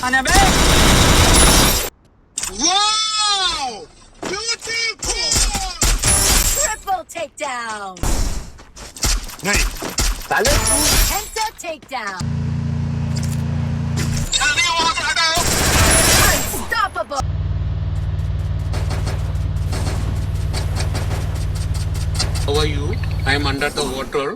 અને બે Wow! Beautiful! Triple takedown. नहीं Penta takedown. जल्दी वहां से हटाओ Unstoppable. How are you? I am under the water.